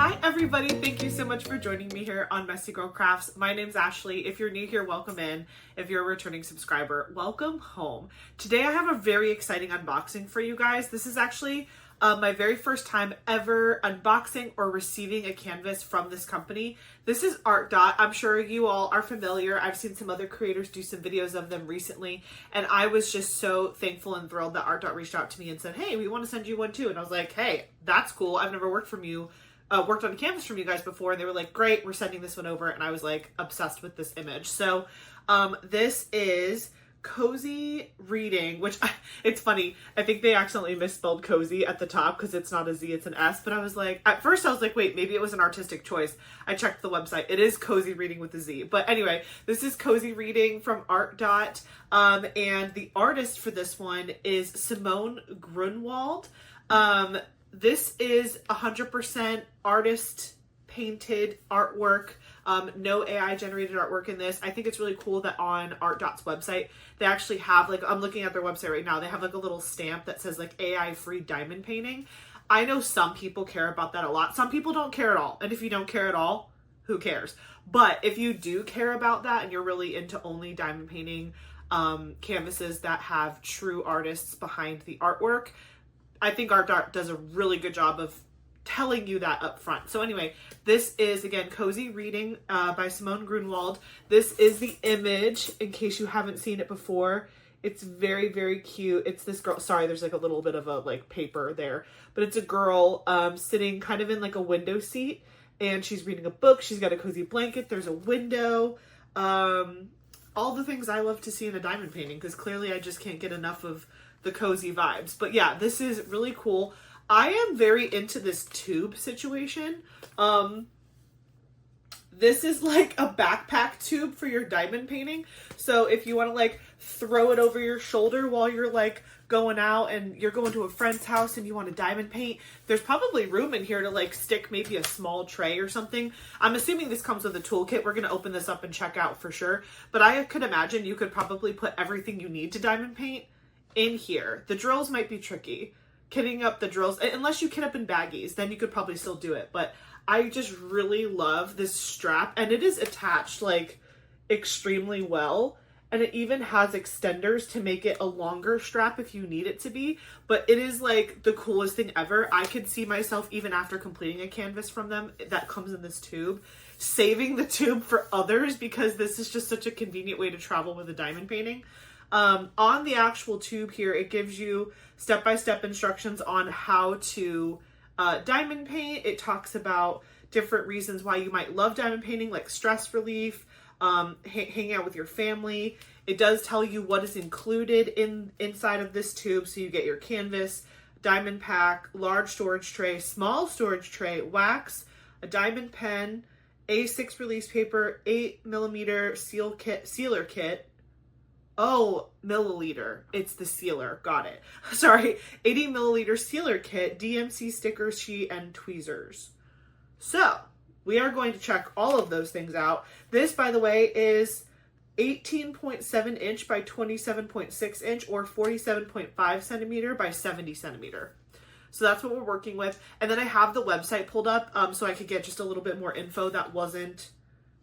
Hi everybody, thank you so much for joining me here on Messy Girl Crafts. My name's Ashley. If you're new here, welcome in. If you're a returning subscriber, welcome home. Today I have a very exciting unboxing for you guys. This is actually my very first time ever unboxing or receiving a canvas from this company. This is Art Dot. I'm sure you all are familiar. I've seen some other creators do some videos of them recently, and I was just so thankful and thrilled that Art Dot reached out to me and said, hey, we want to send you one too. And I was like, hey, that's cool. I've never worked on a canvas from you guys before, and they were like, great, we're sending this one over. And I was like obsessed with this image. So this is Cozy Reading, which it's funny, I think they accidentally misspelled cozy at the top because it's not a Z, it's an S. But I was like, at first I was like, wait, maybe it was an artistic choice. I checked the website, it is Cozy Reading with a Z. But anyway, this is Cozy Reading from Art Dot, and the artist for this one is Simone Grunewald. This is 100% artist painted artwork, no AI generated artwork in this. I think it's really cool that on Art Dot's website, they actually have, like, I'm looking at their website right now, they have like a little stamp that says like AI free diamond painting. I know some people care about that a lot. Some people don't care at all. And if you don't care at all, who cares? But if you do care about that and you're really into only diamond painting canvases that have true artists behind the artwork, I think Art Dot does a really good job of telling you that up front. So anyway, this is, again, Cozy Reading by Simone Grunewald. This is the image, in case you haven't seen it before. It's very, very cute. It's this girl, sorry, there's like a little bit of a like paper there, but it's a girl sitting kind of in like a window seat, and she's reading a book. She's got a cozy blanket. There's a window. All the things I love to see in a diamond painting, because clearly I just can't get enough of the cozy vibes. But yeah, this is really cool. I am very into this tube situation. This is like a backpack tube for your diamond painting. So if you want to like throw it over your shoulder while you're like going out and you're going to a friend's house and you want to diamond paint, there's probably room in here to like stick maybe a small tray or something. I'm assuming this comes with a toolkit. We're going to open this up and check out for sure. But I could imagine you could probably put everything you need to diamond paint in here. The drills might be tricky. Kitting up the drills, unless you kit up in baggies, then you could probably still do it. But I just really love this strap, and it is attached like extremely well. And it even has extenders to make it a longer strap if you need it to be. But it is like the coolest thing ever. I could see myself, even after completing a canvas from them that comes in this tube, saving the tube for others, because this is just such a convenient way to travel with a diamond painting. On the actual tube here, it gives you step-by-step instructions on how to diamond paint. It talks about different reasons why you might love diamond painting, like stress relief, hanging out with your family. It does tell you what is included inside of this tube. So you get your canvas, diamond pack, large storage tray, small storage tray, wax, a diamond pen, A6 release paper, 8mm sealer kit. Oh, milliliter. It's the sealer. Got it. Sorry. 80 milliliter sealer kit, DMC sticker sheet, and tweezers. So, we are going to check all of those things out. This, by the way, is 18.7 inch by 27.6 inch, or 47.5 centimeter by 70 centimeter. So that's what we're working with. And then I have the website pulled up so I could get just a little bit more info that wasn't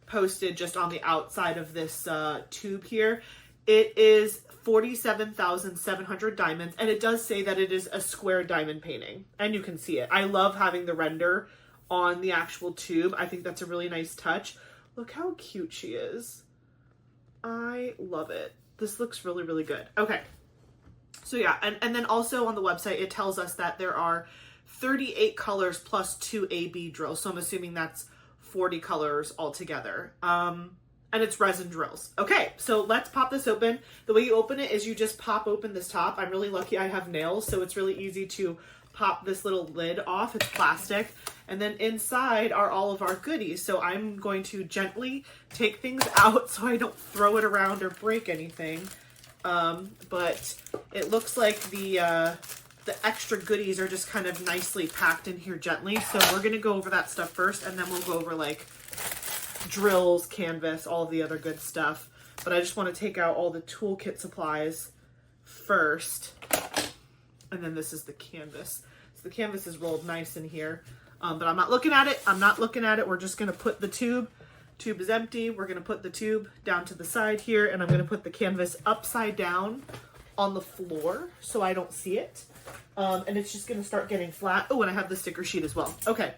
posted just on the outside of this tube here. It is 47,700 diamonds, and it does say that it is a square diamond painting, and you can see it. I love having the render on the actual tube. I think that's a really nice touch. Look how cute she is. I love it. This looks really, really good. Okay. So yeah, and then also on the website, it tells us that there are 38 colors plus 2 AB drills. So I'm assuming that's 40 colors altogether. And it's resin drills. Okay, so let's pop this open. The way you open it is you just pop open this top. I'm really lucky I have nails, so it's really easy to pop this little lid off. It's plastic. And then inside are all of our goodies. So I'm going to gently take things out so I don't throw it around or break anything. But it looks like the extra goodies are just kind of nicely packed in here gently. So we're gonna go over that stuff first, and then we'll go over like drills, canvas, all the other good stuff. But I just want to take out all the toolkit supplies first. And then this is the canvas. So the canvas is rolled nice in here. But I'm not looking at it. I'm not looking at it. We're just going to put the tube is empty. We're going to put the tube down to the side here, and I'm going to put the canvas upside down on the floor so I don't see it. And it's just going to start getting flat. Oh, and I have the sticker sheet as well. Okay.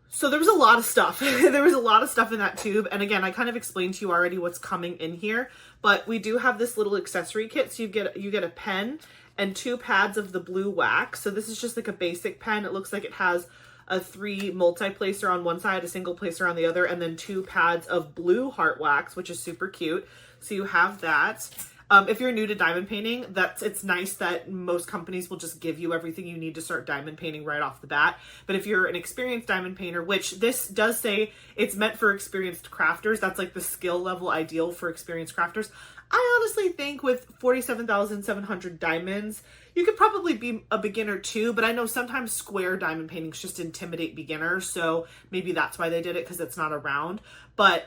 So there was a lot of stuff. There was a lot of stuff in that tube. And again, I kind of explained to you already what's coming in here, but we do have this little accessory kit. So you get a pen and 2 pads of the blue wax. So this is just like a basic pen. It looks like it has a 3 multi-placer on one side, a single placer on the other, and then 2 pads of blue heart wax, which is super cute. So you have that. If you're new to diamond painting, it's nice that most companies will just give you everything you need to start diamond painting right off the bat. But if you're an experienced diamond painter, which this does say it's meant for experienced crafters, that's like the skill level ideal for experienced crafters. I honestly think with 47,700 diamonds, you could probably be a beginner too, but I know sometimes square diamond paintings just intimidate beginners, so maybe that's why they did it, because it's not around. But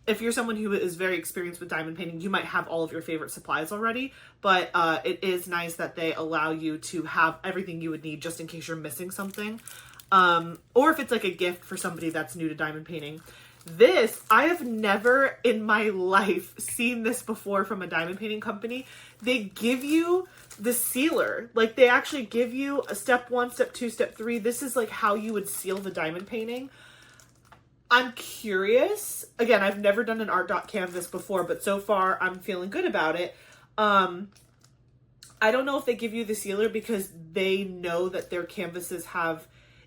if you're someone who is very experienced with diamond painting, you might have all of your favorite supplies already, but it is nice that they allow you to have everything you would need just in case you're missing something. Or if it's like a gift for somebody that's new to diamond painting. This, I have never in my life seen this before from a diamond painting company. They give you the sealer. Like, they actually give you a step 1, step 2, step 3. This is like how you would seal the diamond painting. I'm curious. Again, I've never done an art dot canvas before, but so far I'm feeling good about it. I don't know if they give you the sealer because they know that their canvases have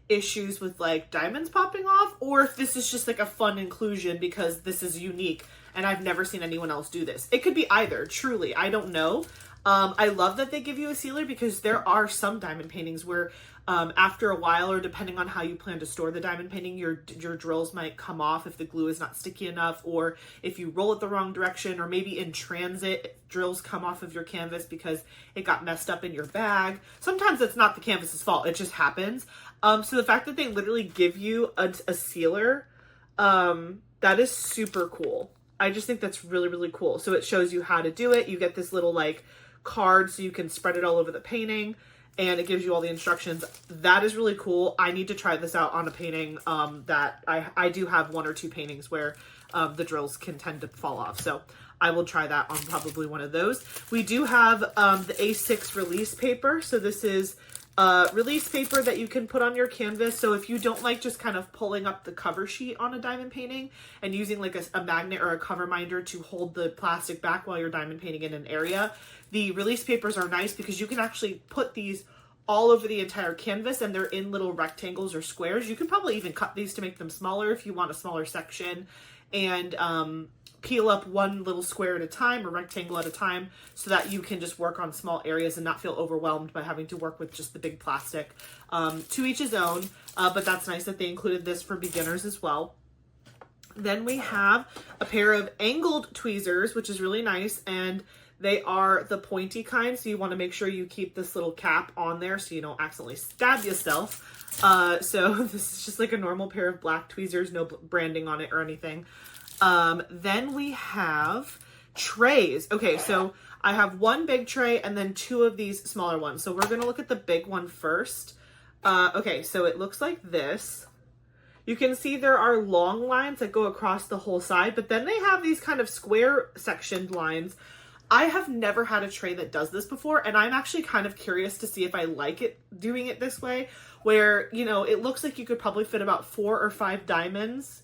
issues with like diamonds popping off, or if this is just like a fun inclusion because this is unique and I've never seen anyone else do this. It could be either, truly. I don't know. I love that they give you a sealer because there are some diamond paintings where after a while, or depending on how you plan to store the diamond painting, your drills might come off if the glue is not sticky enough, or if you roll it the wrong direction, or maybe in transit, drills come off of your canvas because it got messed up in your bag. Sometimes it's not the canvas's fault, it just happens. So the fact that they literally give you a sealer, that is super cool. I just think that's really, really cool. So it shows you how to do it. You get this little like card so you can spread it all over the painting, and it gives you all the instructions. That is really cool. I need to try this out on a painting that I do have 1 or 2 paintings where the drills can tend to fall off. So I will try that on probably one of those. We do have the A6 release paper. So this is release paper that you can put on your canvas. So if you don't like just kind of pulling up the cover sheet on a diamond painting and using like a magnet or a cover minder to hold the plastic back while you're diamond painting in an area, the release papers are nice because you can actually put these all over the entire canvas, and they're in little rectangles or squares. You could probably even cut these to make them smaller if you want a smaller section, and peel up one little square at a time or rectangle at a time so that you can just work on small areas and not feel overwhelmed by having to work with just the big plastic. To each his own, but that's nice that they included this for beginners as well. Then we have a pair of angled tweezers, which is really nice, and they are the pointy kind, so you want to make sure you keep this little cap on there so you don't accidentally stab yourself. So this is just like a normal pair of black tweezers, no branding on it or anything. Then we have trays. Okay, so I have 1 big tray and then 2 of these smaller ones. So we're going to look at the big one first. Okay, so it looks like this. You can see there are long lines that go across the whole side, but then they have these kind of square sectioned lines. I have never had a tray that does this before, and I'm actually kind of curious to see if I like it doing it this way, where, you know, it looks like you could probably fit about 4 or 5 diamonds,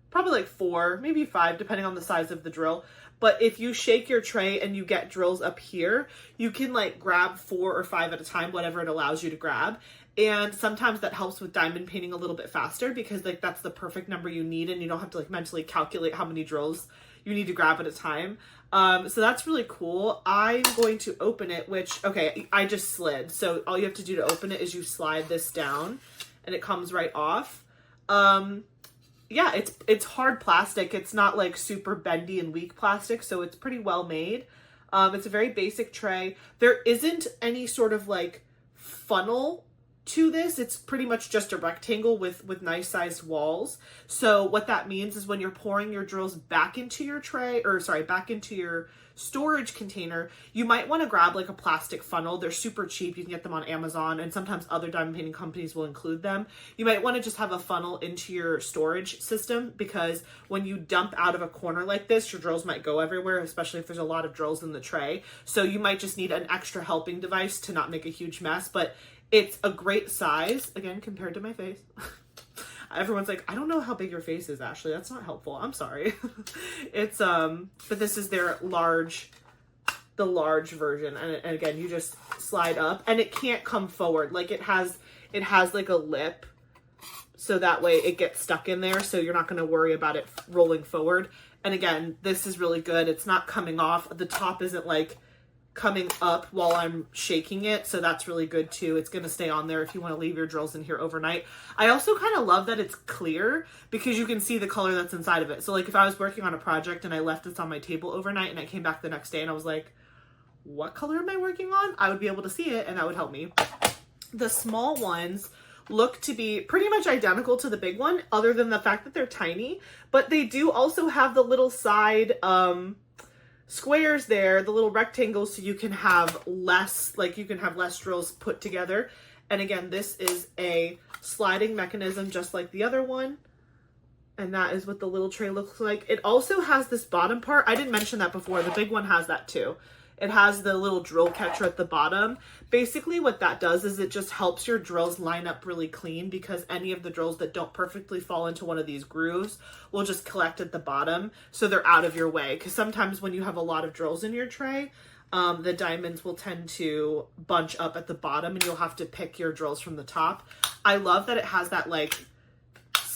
probably like 4, maybe 5, depending on the size of the drill. But if you shake your tray and you get drills up here, you can like grab 4 or 5 at a time, whatever it allows you to grab. And sometimes that helps with diamond painting a little bit faster because like that's the perfect number you need, and you don't have to like mentally calculate how many drills you need to grab at a time. So that's really cool. I'm going to open it, which, okay, I just slid. So all you have to do to open it is you slide this down and it comes right off. Yeah, it's hard plastic. It's not like super bendy and weak plastic, so it's pretty well made. It's a very basic tray. There isn't any sort of like funnel to this. It's pretty much just a rectangle with nice sized walls. So what that means is when you're pouring your drills back into your tray, or sorry, back into your storage container, you might want to grab like a plastic funnel. They're super cheap. You can get them on Amazon, and sometimes other diamond painting companies will include them. You might want to just have a funnel into your storage system, because when you dump out of a corner like this, your drills might go everywhere, especially if there's a lot of drills in the tray. So you might just need an extra helping device to not make a huge mess, but it's a great size, again, compared to my face. Everyone's like, I don't know how big your face is, Ashley. That's not helpful. I'm sorry. It's, but this is their large, the large version. And again, you just slide up, and it can't come forward. Like it has like a lip, so that way it gets stuck in there. So you're not going to worry about it rolling forward. And again, this is really good. It's not coming off. The top isn't like coming up while I'm shaking it, so that's really good too. It's going to stay on there if you want to leave your drills in here overnight. I also kind of love that it's clear, because you can see the color that's inside of it. So like if I was working on a project and I left this on my table overnight and I came back the next day and I was like, what color am I working on? I would be able to see it, and that would help me. The small ones look to be pretty much identical to the big one, other than the fact that they're tiny, but they do also have the little side squares there, the little rectangles, so you can have less, like you can have less drills put together. And again, this is a sliding mechanism just like the other one, and that is what the little tray looks like. It also has this bottom part. I didn't mention that before. The big one has that too. It has the little drill catcher at the bottom. Basically what that does is it just helps your drills line up really clean, because any of the drills that don't perfectly fall into one of these grooves will just collect at the bottom, so they're out of your way. Because sometimes when you have a lot of drills in your tray, the diamonds will tend to bunch up at the bottom, and you'll have to pick your drills from the top. I love that it has that like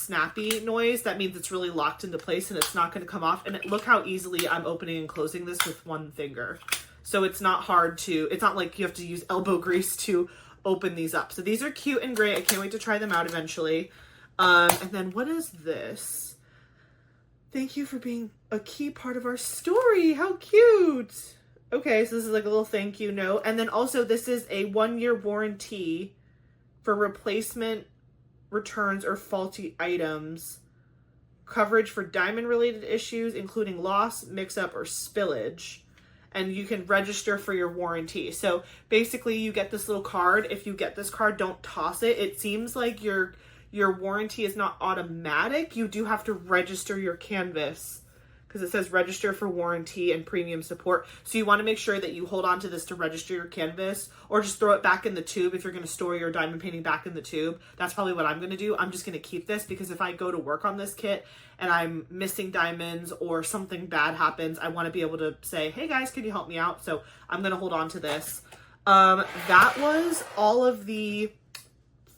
snappy noise. That means it's really locked into place and it's not going to come off. And look how easily I'm opening and closing this with one finger. So it's not hard to, it's not like you have to use elbow grease to open these up. So these are cute and great. I can't wait to try them out eventually. And then what is this? Thank you for being a key part of our story. How cute. Okay, so this is like a little thank you note. And then also this is a 1-year warranty for replacement, returns, or faulty items. Coverage for diamond related issues, including loss, mix up, or spillage. And you can register for your warranty. So basically you get this little card. If you get this card, don't toss it. It seems like your warranty is not automatic. You do have to register your canvas, because it says register for warranty and premium support. So you want to make sure that you hold on to this to register your canvas, or just throw it back in the tube if you're going to store your diamond painting back in the tube. That's probably what I'm going to do. I'm just going to keep this, because if I go to work on this kit and I'm missing diamonds or something bad happens, I want to be able to say, hey guys, can you help me out? So I'm going to hold on to this. That was all of the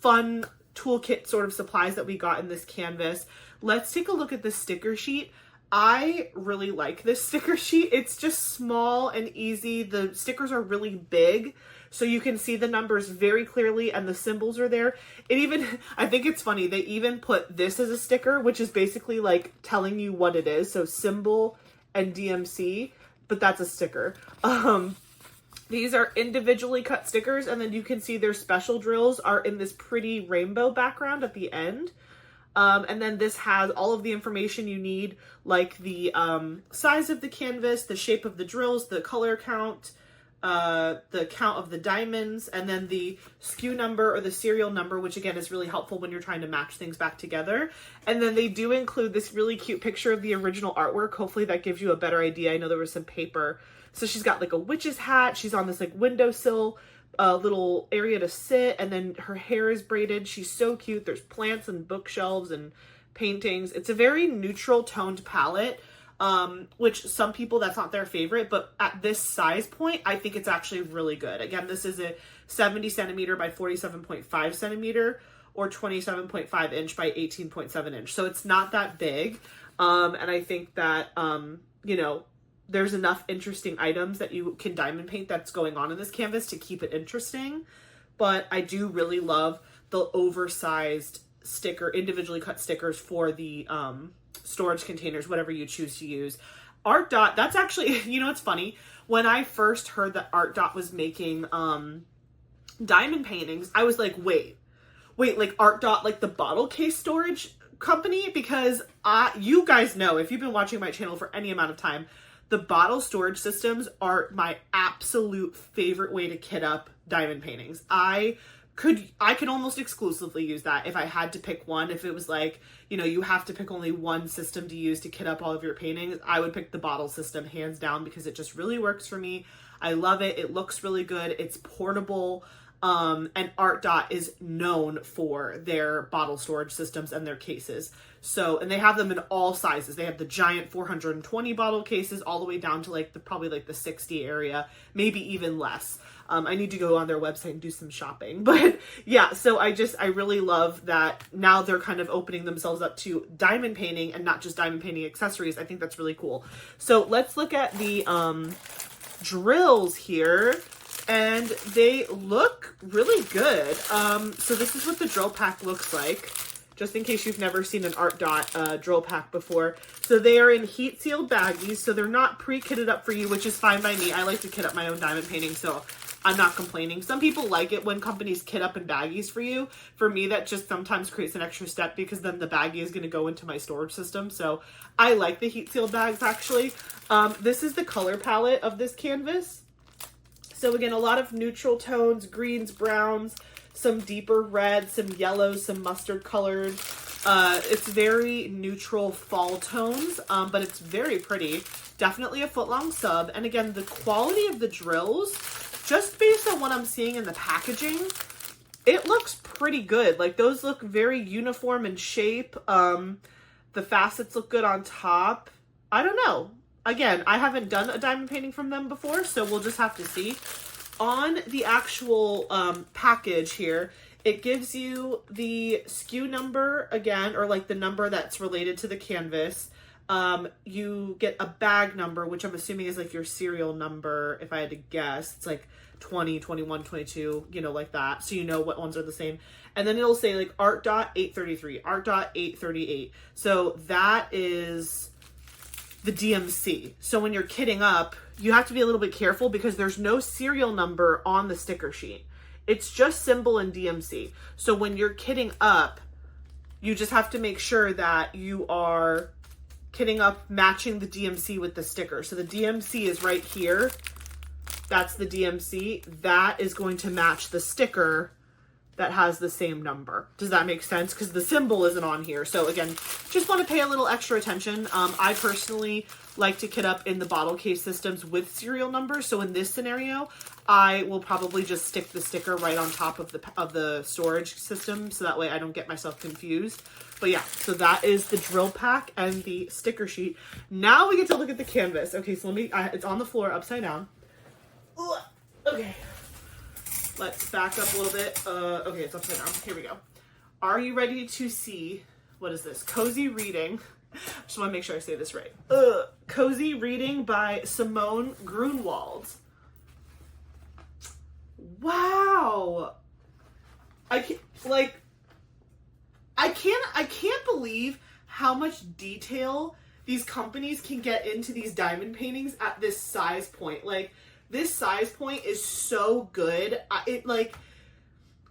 fun toolkit sort of supplies that we got in this canvas. Let's take a look at the sticker sheet. I really like this sticker sheet. It's just small and easy. The stickers are really big, so you can see the numbers very clearly, and the symbols are there. It even, I think it's funny, they even put this as a sticker, which is basically like telling you what it is. So symbol and DMC, but that's a sticker. These are individually cut stickers, and then you can see their special drills are in this pretty rainbow background at the end. And then this has all of the information you need, like the size of the canvas, the shape of the drills, the color count, the count of the diamonds, and then the SKU number or the serial number, which again is really helpful when you're trying to match things back together. And then they do include this really cute picture of the original artwork. Hopefully that gives you a better idea. I know there was some paper. So she's got like a witch's hat. She's on this like windowsill, little area to sit, and then her hair is braided. She's so cute. There's plants and bookshelves and paintings. It's a very neutral toned palette, which some people, that's not their favorite, but at this size point, I think it's actually really good. Again, this is a 70 centimeter by 47.5 centimeter or 27.5 inch by 18.7 inch. So it's not that big. And I think that, you know, there's enough interesting items that you can diamond paint that's going on in this canvas to keep it interesting. But I do really love the oversized sticker, individually cut stickers for the storage containers, whatever you choose to use. Art Dot, that's actually, you know, it's funny. When I first heard that Art Dot was making diamond paintings, I was like, wait, like Art Dot, like the bottle case storage company? Because you guys know, if you've been watching my channel for any amount of time, the bottle storage systems are my absolute favorite way to kit up diamond paintings. I could almost exclusively use that if I had to pick one. If it was like, you know, you have to pick only one system to use to kit up all of your paintings, I would pick the bottle system hands down because it just really works for me. I love it. It looks really good. It's portable. And Art Dot is known for their bottle storage systems and their cases. So, and they have them in all sizes. They have the giant 420 bottle cases all the way down to like probably the 60 area, maybe even less. I need to go on their website and do some shopping, but yeah, so I really love that now they're kind of opening themselves up to diamond painting and not just diamond painting accessories. I think that's really cool. So let's look at the, drills here. And they look really good. So this is what the drill pack looks like, just in case you've never seen an Art Dot drill pack before. So they are in heat sealed baggies, so they're not pre-kitted up for you, which is fine by me. I like to kit up my own diamond painting, so I'm not complaining. Some people like it when companies kit up in baggies for you. For me, that just sometimes creates an extra step because then the baggie is going to go into my storage system. So I like the heat sealed bags, actually. This is the color palette of this canvas. So again, a lot of neutral tones, greens, browns, some deeper reds, some yellows, some mustard colored. It's very neutral fall tones, but it's very pretty. Definitely a foot-long sub. And again, the quality of the drills, just based on what I'm seeing in the packaging, it looks pretty good. Like, those look very uniform in shape. The facets look good on top. I don't know. Again, I haven't done a diamond painting from them before, so we'll just have to see. On the actual package here, it gives you the SKU number again, or like the number that's related to the canvas. You get a bag number, which I'm assuming is like your serial number, if I had to guess. It's like 20, 21, 22, you know, like that. So you know what ones are the same. And then it'll say like Art Dot 833, Art Dot 838. So that is the DMC. So when you're kitting up, you have to be a little bit careful because there's no serial number on the sticker sheet. It's just symbol and DMC. So when you're kitting up, you just have to make sure that you are kitting up matching the DMC with the sticker. So the DMC is right here. That's the DMC. That is going to match the sticker that has the same number. Does that make sense? Because the symbol isn't on here. So again, just want to pay a little extra attention. I personally like to kit up in the bottle case systems with serial numbers. So in this scenario, I will probably just stick the sticker right on top of the storage system. So that way I don't get myself confused. But yeah, so that is the drill pack and the sticker sheet. Now we get to look at the canvas. Okay, so it's on the floor upside down. Okay. Let's back up a little bit. Okay, it's upside down. Here we go. Are you ready to see, what is this? Cozy Reading. Just want to make sure I say this right. Cozy Reading by Simone Grunewald. Wow. I can't believe how much detail these companies can get into these diamond paintings at this size point. Like, this size point is so good.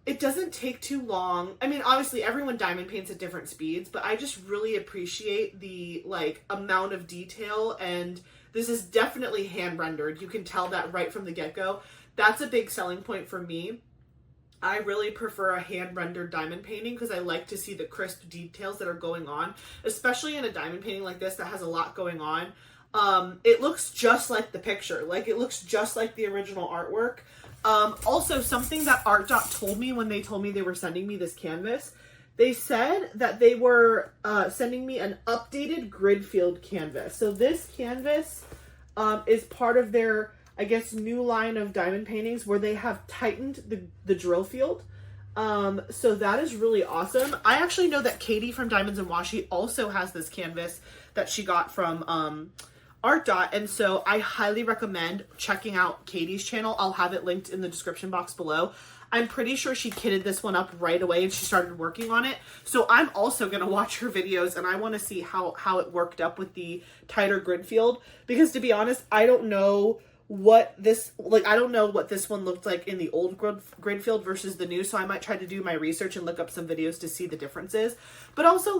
It doesn't take too long. I mean, obviously everyone diamond paints at different speeds, but I just really appreciate the amount of detail, and this is definitely hand rendered. You can tell that right from the get-go. That's a big selling point for me. I really prefer a hand rendered diamond painting because I like to see the crisp details that are going on, especially in a diamond painting like this that has a lot going on. It looks just like the picture. Like, it looks just like the original artwork. Also, something that Art Dot told me when they told me they were sending me this canvas, they said that they were sending me an updated grid field canvas. So this canvas is part of their, I guess, new line of diamond paintings where they have tightened the drill field. So that is really awesome. I actually know that Katie from Diamonds and Washi also has this canvas that she got from Art Dot, and so I highly recommend checking out Katie's channel. I'll have it linked in the description box below. I'm pretty sure she kitted this one up right away and she started working on it. So I'm also going to watch her videos, and I want to see how it worked up with the tighter grid field, because to be honest, I don't know what this one looked like in the old grid field versus the new, so I might try to do my research and look up some videos to see the differences. But also,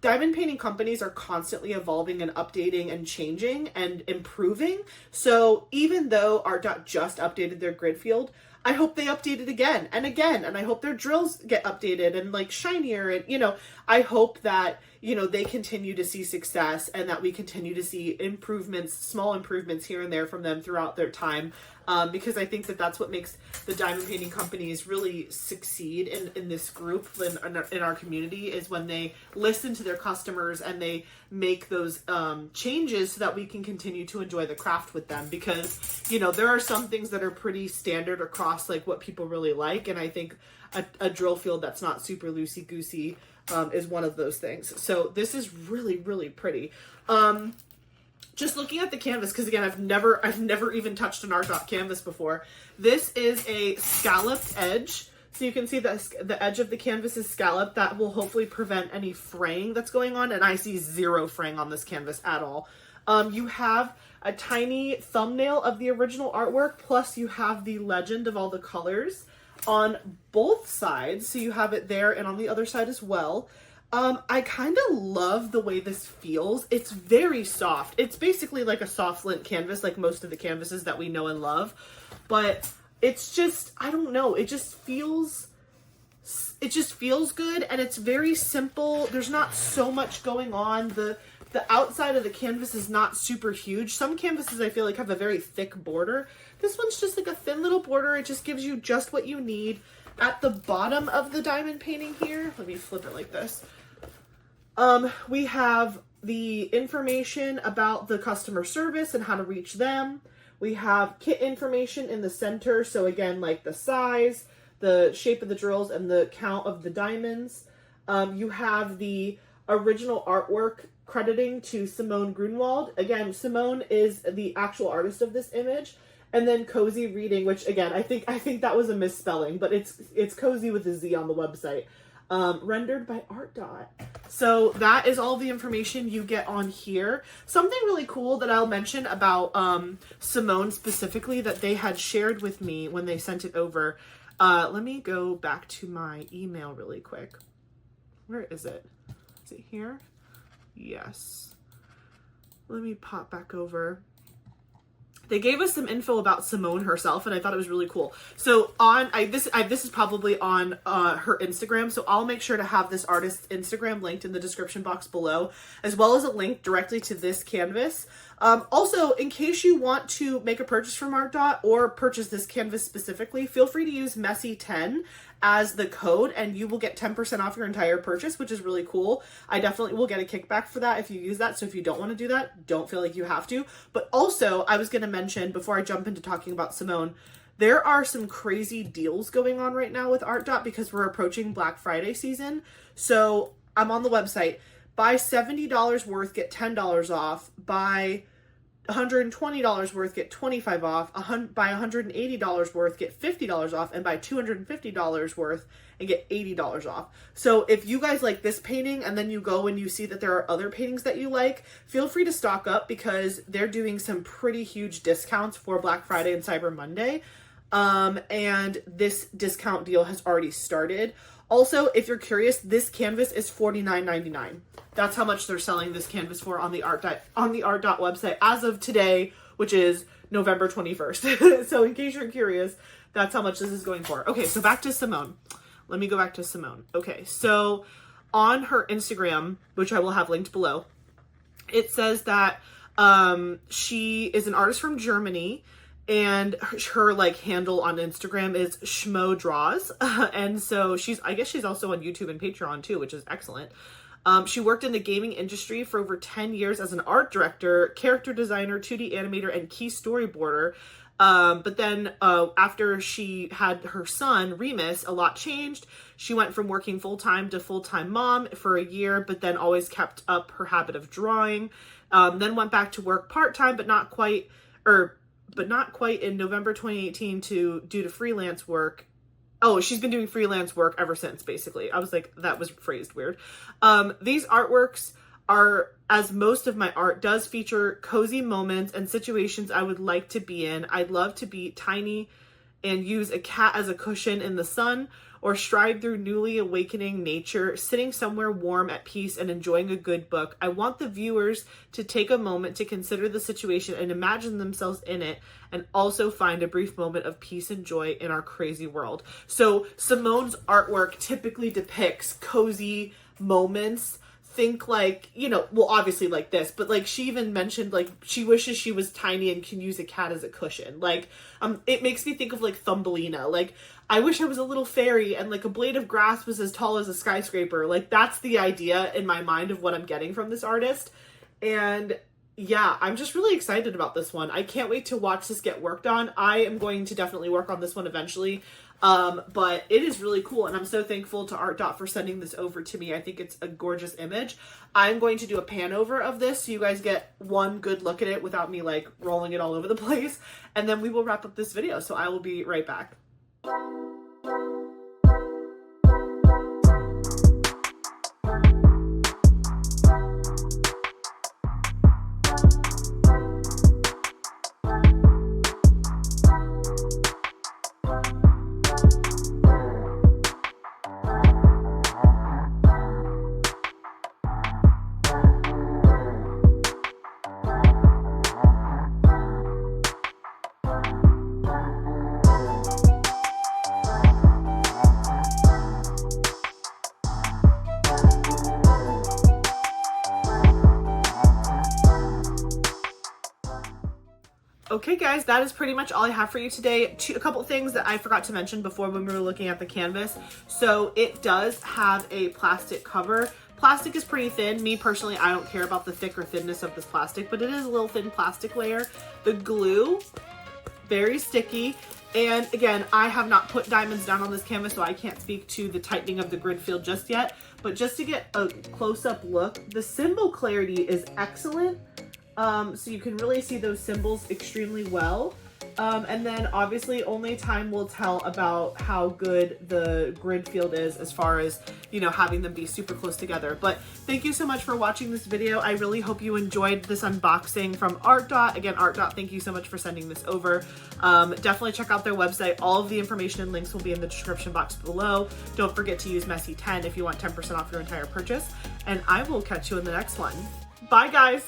diamond painting companies are constantly evolving and updating and changing and improving. So even though Art Dot just updated their grid field, I hope they update it again and again. And I hope their drills get updated and like shinier. And, you know, I hope that, you know, they continue to see success and that we continue to see improvements, small improvements here and there from them throughout their time. Because I think that that's what makes the diamond painting companies really succeed in this group, in our community, is when they listen to their customers and they make those changes so that we can continue to enjoy the craft with them. Because, you know, there are some things that are pretty standard across like what people really like. And I think a drill field that's not super loosey-goosey is one of those things. So this is really, really pretty. Just looking at the canvas, because again, I've never even touched an Art Dot canvas before. This is a scalloped edge. So you can see that the edge of the canvas is scalloped. That will hopefully prevent any fraying that's going on. And I see zero fraying on this canvas at all. You have a tiny thumbnail of the original artwork, plus you have the legend of all the colors on both sides. So you have it there and on the other side as well. I kind of love the way this feels. It's very soft. It's basically like a soft lint canvas, like most of the canvases that we know and love. But it's just, I don't know, it just feels good, and it's very simple. There's not so much going on. The outside of the canvas is not super huge. Some canvases I feel like have a very thick border. This one's just like a thin little border. It just gives you just what you need. At the bottom of the diamond painting here, let me flip it like this. We have the information about the customer service and how to reach them. We have kit information in the center. So again, like the size, the shape of the drills, and the count of the diamonds. You have the original artwork crediting to Simone Grunewald. Again, Simone is the actual artist of this image. And then Cozy Reading, which again, I think that was a misspelling, but it's Cozy with a Z on the website. Rendered by Art Dot. So that is all the information you get on here. Something really cool that I'll mention about Simone specifically that they had shared with me when they sent it over. Let me go back to my email really quick. Where is it? Is it here? Yes. Let me pop back over. They gave us some info about Simone herself, and I thought it was really cool. So this is probably on her Instagram, so I'll make sure to have this artist's Instagram linked in the description box below, as well as a link directly to this canvas. Also, in case you want to make a purchase from Art Dot or purchase this canvas specifically, feel free to use Messy10 as the code, and you will get 10% off your entire purchase, which is really cool. I definitely will get a kickback for that if you use that. So if you don't want to do that, don't feel like you have to. But also, I was going to mention before I jump into talking about Simone, there are some crazy deals going on right now with Art Dot because we're approaching Black Friday season. So I'm on the website. Buy $70 worth, get $10 off. Buy $120 worth, get $25 off. Buy $180 worth, get $50 off. And buy $250 worth and get $80 off. So if you guys like this painting and then you go and you see that there are other paintings that you like, feel free to stock up because they're doing some pretty huge discounts for Black Friday and Cyber Monday. And this discount deal has already started. Also, if you're curious, this canvas is $49.99. That's how much they're selling this canvas for on the Art Dot website as of today, which is November 21st. So in case you're curious, that's how much this is going for. Okay, so back to Simone. Let me go back to Simone. Okay, so on her Instagram, which I will have linked below, it says that she is an artist from Germany. And her like handle on Instagram is Schmo Draws. And so I guess she's also on YouTube and Patreon too, which is excellent. She worked in the gaming industry for over 10 years as an art director, character designer, 2D animator, and key storyboarder. But then after she had her son, Remus, a lot changed. She went from working full-time to full-time mom for a year, but then always kept up her habit of drawing. Then went back to work part-time, but not quite in November 2018 due to freelance work. Oh, she's been doing freelance work ever since, basically. I was like, that was phrased weird. These artworks are, as most of my art does, feature cozy moments and situations I would like to be in. I'd love to be tiny and use a cat as a cushion in the sun, or stride through newly awakening nature, sitting somewhere warm at peace and enjoying a good book. I want the viewers to take a moment to consider the situation and imagine themselves in it, and also find a brief moment of peace and joy in our crazy world. So Simone's artwork typically depicts cozy moments. Think like, you know, well, obviously like this, but like she even mentioned like she wishes she was tiny and can use a cat as a cushion. Like, it makes me think of like Thumbelina. Like, I wish I was a little fairy and like a blade of grass was as tall as a skyscraper. Like, that's the idea in my mind of what I'm getting from this artist. And yeah, I'm just really excited about this one. I can't wait to watch this get worked on. I am going to definitely work on this one eventually. But it is really cool, and I'm so thankful to Art Dot for sending this over to me. I think it's a gorgeous image. I'm going to do a pan over of this so you guys get one good look at it without me like rolling it all over the place, and then we will wrap up this video. So I will be right back. Okay guys, that is pretty much all I have for you today. A couple things that I forgot to mention before when we were looking at the canvas. So it does have a plastic cover. Plastic is pretty thin. Me personally, I don't care about the thick or thinness of this plastic, but it is a little thin plastic layer. The glue, very sticky. And again, I have not put diamonds down on this canvas, so I can't speak to the tightening of the grid field just yet. But just to get a close-up look, the symbol clarity is excellent. So you can really see those symbols extremely well. And then obviously only time will tell about how good the grid field is as far as, you know, having them be super close together. But thank you so much for watching this video. I really hope you enjoyed this unboxing from Art Dot. Again, Art Dot, thank you so much for sending this over. Definitely check out their website. All of the information and links will be in the description box below. Don't forget to use Messy10 if you want 10% off your entire purchase. And I will catch you in the next one. Bye guys!